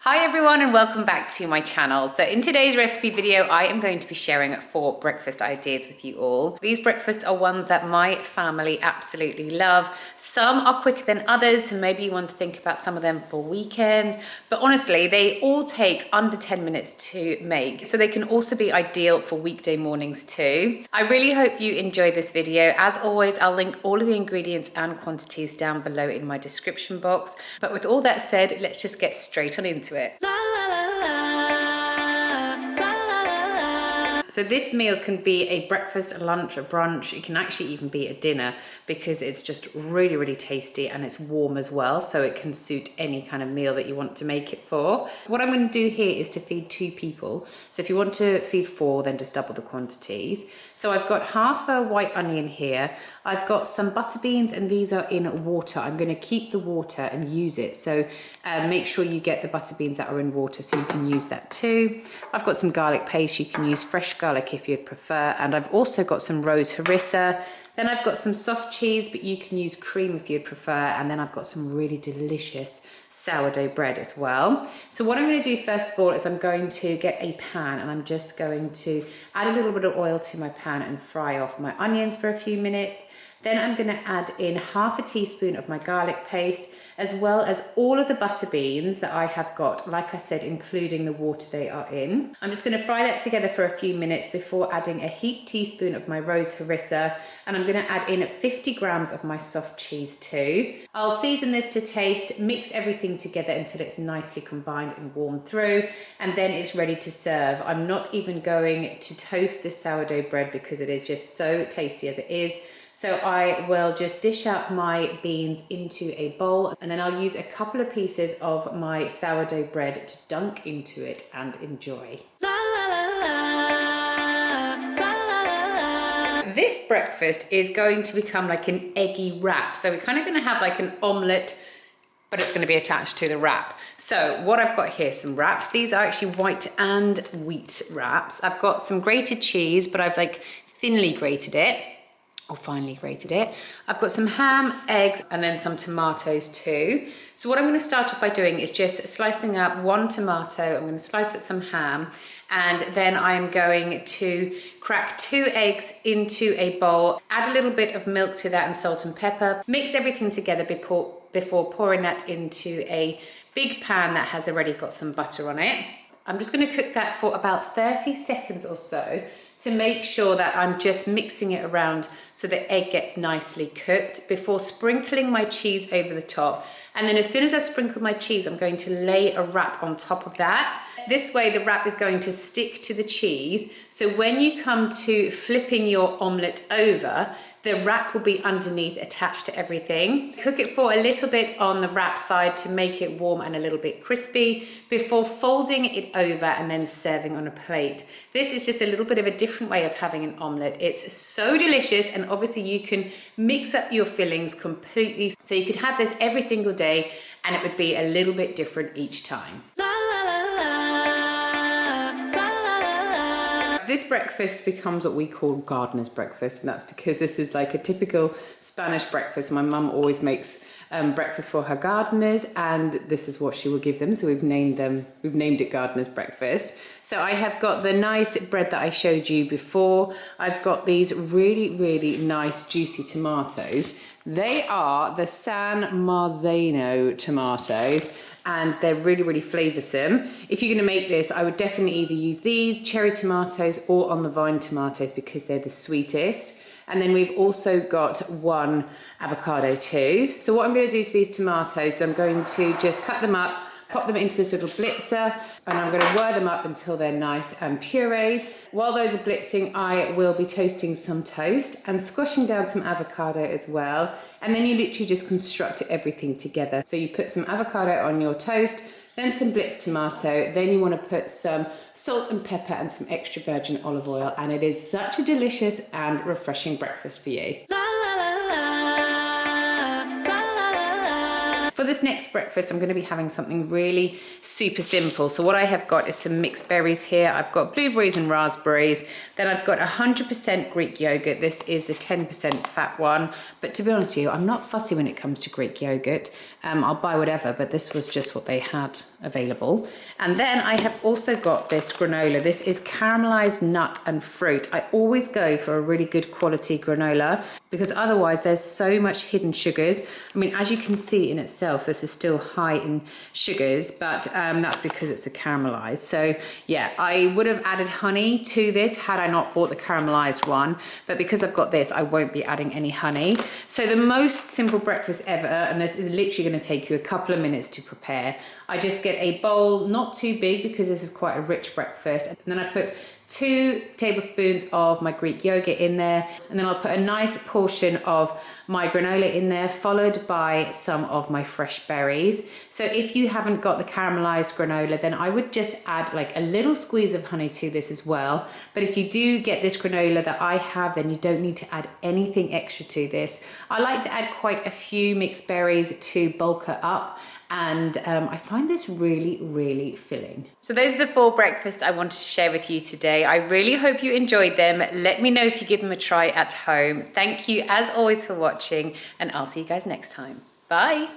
Hi everyone and welcome back to my channel. So in today's recipe video, I am going to be sharing 4 breakfast ideas with you all. These breakfasts are ones that my family absolutely love. Some are quicker than others, so maybe you want to think about some of them for weekends. But honestly, they all take under 10 minutes to make. So they can also be ideal for weekday mornings too. I really hope you enjoy this video. As always, I'll link all of the ingredients and quantities down below in my description box. But with all that said, let's just get straight on into it. So this meal can be a breakfast, a lunch, a brunch. It can actually even be a dinner because it's just really, really tasty and it's warm as well. So it can suit any kind of meal that you want to make it for. What I'm going to do here is to feed 2 people. So if you want to feed 4, then just double the quantities. So I've got half a white onion here. I've got some butter beans and these are in water. I'm going to keep the water and use it. So make sure you get the butter beans that are in water so you can use that too. I've got some garlic paste. You can use fresh garlic if you'd prefer. And I've also got some rose harissa. Then I've got some soft cheese, but you can use cream if you'd prefer. And then I've got some really delicious sourdough bread as well. So what I'm going to do first of all is I'm going to get a pan and I'm just going to add a little bit of oil to my pan and fry off my onions for a few minutes. Then I'm going to add in half a teaspoon of my garlic paste, as well as all of the butter beans that I have got, like I said, including the water they are in. I'm just going to fry that together for a few minutes before adding a heaped teaspoon of my rose harissa, and I'm going to add in 50 grams of my soft cheese too. I'll season this to taste, mix everything together until it's nicely combined and warmed through, and then it's ready to serve. I'm not even going to toast this sourdough bread because it is just so tasty as it is. So I will just dish up my beans into a bowl and then I'll use a couple of pieces of my sourdough bread to dunk into it and enjoy. This breakfast is going to become like an eggy wrap. So we're kind of going to have like an omelette, but it's going to be attached to the wrap. So what I've got here, some wraps. These are actually white and wheat wraps. I've got some grated cheese, but I've like thinly grated it. Or finely grated it. I've got some ham, eggs, and then some tomatoes too. So what I'm going to start off by doing is just slicing up 1 tomato. I'm going to slice up some ham, and then I'm going to crack 2 eggs into a bowl, add a little bit of milk to that and salt and pepper. Mix everything together before pouring that into a big pan that has already got some butter on it. I'm just going to cook that for about 30 seconds or so to make sure that I'm just mixing it around so the egg gets nicely cooked before sprinkling my cheese over the top. And then as soon as I sprinkle my cheese, I'm going to lay a wrap on top of that. This way the wrap is going to stick to the cheese. So when you come to flipping your omelette over, the wrap will be underneath attached to everything. Cook it for a little bit on the wrap side to make it warm and a little bit crispy before folding it over and then serving on a plate. This is just a little bit of a different way of having an omelette. It's so delicious, and obviously you can mix up your fillings completely. So you could have this every single day and it would be a little bit different each time. This breakfast becomes what we call gardener's breakfast, and that's because this is like a typical Spanish breakfast. My mum always makes breakfast for her gardeners, and this is what she will give them. So we've named it gardener's breakfast. So I have got the nice bread that I showed you before. I've got these really, really nice juicy tomatoes. They are the San Marzano tomatoes, and they're really, really flavoursome. If you're going to make this, I would definitely either use these cherry tomatoes or on the vine tomatoes because they're the sweetest. And then we've also got 1 avocado too. So what I'm going to do to these tomatoes, I'm going to just cut them up, pop them into this little blitzer, and I'm going to whir them up until they're nice and pureed. While those are blitzing, I will be toasting some toast and squashing down some avocado as well. And then you literally just construct everything together. So you put some avocado on your toast, then some blitzed tomato, then you want to put some salt and pepper and some extra virgin olive oil, and it is such a delicious and refreshing breakfast for you. For this next breakfast, I'm going to be having something really super simple. So what I have got is some mixed berries here. I've got blueberries and raspberries. Then I've got 100% Greek yogurt. This is the 10% fat one. But to be honest with you, I'm not fussy when it comes to Greek yogurt. I'll buy whatever, but this was just what they had available. And then I have also got this granola. This is caramelized nut and fruit. I always go for a really good quality granola because otherwise there's so much hidden sugars. I mean, as you can see in itself, this is still high in sugars, but that's because it's a caramelized. So yeah, I would have added honey to this had I not bought the caramelized one, but because I've got this, I won't be adding any honey. So the most simple breakfast ever, and this is literally going to take you a couple of minutes to prepare. I just get a bowl, not too big because this is quite a rich breakfast, and then I put 2 tablespoons of my Greek yogurt in there, and then I'll put a nice portion of my granola in there, followed by some of my fresh berries. So if you haven't got the caramelized granola, then I would just add like a little squeeze of honey to this as well. But if you do get this granola that I have, then you don't need to add anything extra to this. I like to add quite a few mixed berries to bulk it up, and I find this really, really filling. So those are the 4 breakfasts I wanted to share with you today. I really hope you enjoyed them. Let me know if you give them a try at home. Thank you as always for watching, and I'll see you guys next time. Bye.